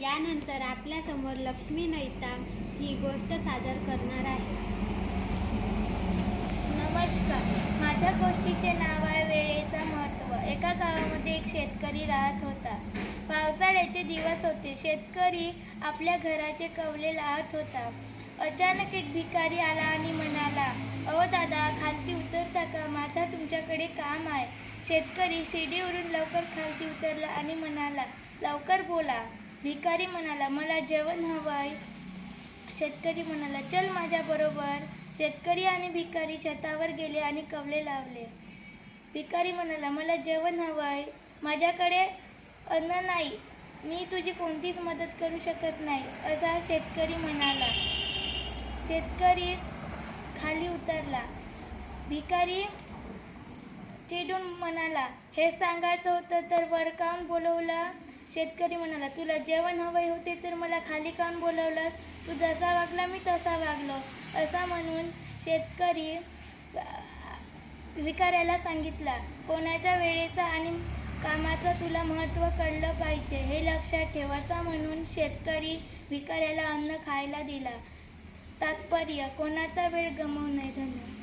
यानंतर आपल्यासमोर लक्ष्मी नैताम ही गोष्ट सादर करणार आहे. नमस्कार. माझ्या गोष्टीचे नाव आहे वेळेचं महत्त्व. एका गावामध्ये एक शेतकरी राहत होता. पावसाळ्याचे दिवस होते. शेतकरी आपल्या घराचे कवले लावत होता. अचानक एक भिकारी आला आणि म्हणाला, "अहो दादा, खालती उतरता का? माझा तुमच्याकडे काम आहे." शेतकरी शिडीवरून लवकर खालती उतरला आणि म्हणाला, "लवकर बोला." भिकारी म्हणाला, "मला जेवण हवंय." शेतकरी म्हणाला, "चल माझ्याबरोबर." शेतकरी आणि भिकारी छतावर गेले आणि कवले लावले. भिकारी म्हणाला, "मला जेवण हवंय. माझ्याकडे अन्न नाही. मी तुझी कोणतीच मदत करू शकत नाही." असा शेतकरी म्हणाला. शेतकरी खाली उतरला. भिकारी चिडून म्हणाला, "हे सांगायचं होतं तर वर काहून बोलवलं?" शेतकरी म्हणाला, "तुला जेवण हवे होते तर मला खाली काहून बोलवलं? तू जसा वागला मी तसा वागलो." असा म्हणून शेतकरी भिकाऱ्याला सांगितला, "कोणाच्या वेळेचा आणि कामाचं तुला महत्त्व कळलं पाहिजे, हे लक्षात ठेव." असं म्हणून शेतकरी भिकाऱ्याला अन्न खायला दिला. तात्पर्य: कोणाचा वेळ गमावू नये. धन्यवाद.